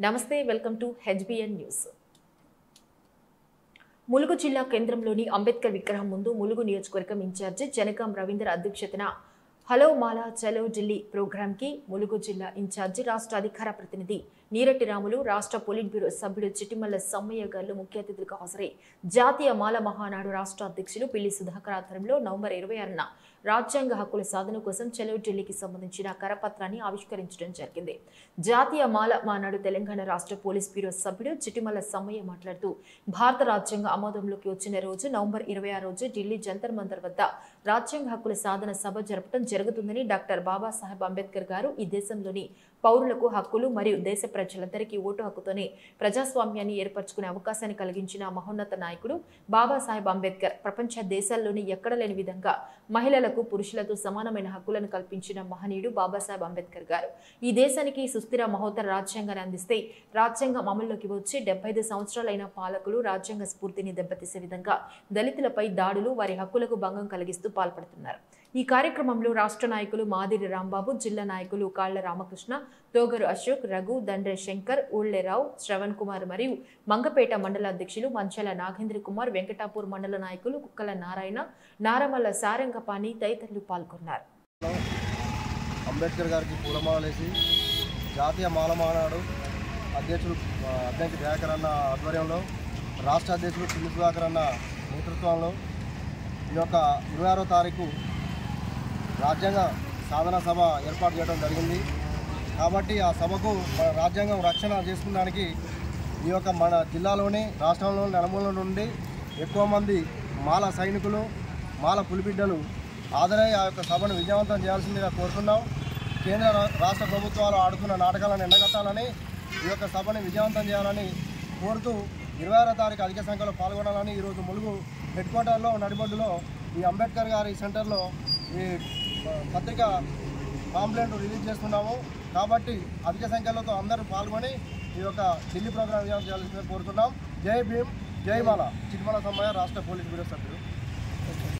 నమస్తే welcome to HBN news. Mulugu జిల్లా కేంద్రంలోని అంబేద్కర్ విగ్రహం ముందు ములుగు నియోజకవర్గం ఇన్ఛార్జి జనగాం రవీంద్ర అధ్యక్షతన హలో మాలా చలో ఢిల్లీ ప్రోగ్రామ్ కి ములుగు జిల్లా ఇన్ఛార్జి రాష్ట్ర అధికార ప్రతినిధి నీరటి రాములు, రాష్ట్ర పొలిట్ బ్యూరో సభ్యుడు చిట్టిమల్ల సమ్మయ్య గారు ముఖ్య అతిథులుగా హాజరై జాతీయ మాల మహానాడు రాష్ట్ర అధ్యక్షులు పిల్లి సుధాకర్ ఆధ్వర్యంలో నవంబర్ 26న రాజ్యాంగ హక్కుల సాధన కోసం చలో ఢిల్లీకి సంబంధించిన కరపత్రాన్ని ఆవిష్కరించడం జరిగింది. జాతీయ మాల మహానాడు తెలంగాణ రాష్ట్ర పోలీస్ బ్యూరో సభ్యుడు చిట్టిమల్ల సమ్మయ్య మాట్లాడుతూ భారత రాజ్యాంగ ఆమోదంలోకి వచ్చిన రోజు నవంబర్ 26 రోజు ఢిల్లీ జంతర్ మంతర్ వద్ద రాజ్యాంగ హక్కుల సాధన సభ జరపడం జరుగుతుందని, డాక్టర్ బాబాసాహెబ్ అంబేద్కర్ గారు ఈ దేశంలోని పౌరులకు హక్కులు మరియు దేశ ప్రజలందరికీ ఓటు హక్కుతోనే ప్రజాస్వామ్యాన్ని ఏర్పరచుకునే అవకాశాన్ని కలిగించిన మహోన్నత నాయకుడు బాబాసాహెబ్ అంబేద్కర్ ప్రపంచ దేశాల్లోని ఎక్కడ లేని విధంగా మహిళలకు పురుషులతో సమానమైన హక్కులను కల్పించిన మహనీయుడు బాబాసాహెబ్ అంబేద్కర్ గారు ఈ దేశానికి సుస్థిర మహోత్తర రాజ్యాంగాన్ని అందిస్తే రాజ్యాంగం అమల్లోకి వచ్చి 75 సంవత్సరాలైన పాలకులు రాజ్యాంగ స్ఫూర్తిని దెబ్బతీసే విధంగా దళితులపై దాడులు, వారి హక్కులకు భంగం కలిగిస్తూ పాల్పడుతున్నారు. ఈ కార్యక్రమంలో రాష్ట్ర నాయకులు మాదిరి రాంబాబు, జిల్లా నాయకులు కాళ్ల రామకృష్ణ, తోగరు అశోక్, రఘు, దండ్రె శంకర్, ఊళ్లెరావు, శ్రవణ్ కుమార్ మరియు మంగపేట మండల అధ్యక్షులు మంచాల నాగేంద్ర కుమార్, వెంకటాపూర్ మండల నాయకులు కుక్కల నారాయణ, నారమల్ల సారంగపాణి తదితరులు పాల్గొన్నారు. అంబేద్కర్ గారికి పూలమాలేసి జాతీయ మాల మహానాడు అధ్యక్షులు అద్దంకి దయాకర్ అన్న ఆధ్వర్యంలో, రాష్ట్ర అధ్యక్షులు పిల్లి సుధాకర్ అన్న నేతృత్వంలో ఈ యొక్క 26వ తారీఖు రాజ్యాంగ సాధన సభ ఏర్పాటు చేయడం జరిగింది. కాబట్టి ఆ సభకు రాజ్యాంగం రక్షణ చేసుకోవడానికి ఈ యొక్క మన జిల్లాలోని రాష్ట్రంలోని నలుమూలల నుండి ఎక్కువ మంది మాల సైనికులు, మాల పులిబిడ్డలు హాజరై ఆ యొక్క సభను విజయవంతం చేయాల్సిందిగా కోరుతున్నాం. కేంద్ర రాష్ట్ర ప్రభుత్వాలు ఆడుతున్న నాటకాలను ఎండగట్టాలని, ఈ యొక్క సభని విజయవంతం చేయాలని కోరుతూ 26వ తారీఖు అధిక సంఖ్యలో పాల్గొనాలని ఈరోజు ములుగు హెడ్ క్వార్టర్లో నడిబొడ్డులో ఈ అంబేద్కర్ గారి సెంటర్లో ఈ పత్రిక పాంప్లెంట్ రిలీజ్ చేస్తున్నాము. కాబట్టి అధిక సంఖ్యలో అందరూ పాల్గొని ఈ యొక్క ఢిల్లీ ప్రోగ్రాం చేయాల్సిందిగా కోరుతున్నాం. జై భీమ్, జై మాల. చిట్టిమల్ల సమ్మయ్య, రాష్ట్ర పోలీస్ బ్యూరో సభ్యుడు.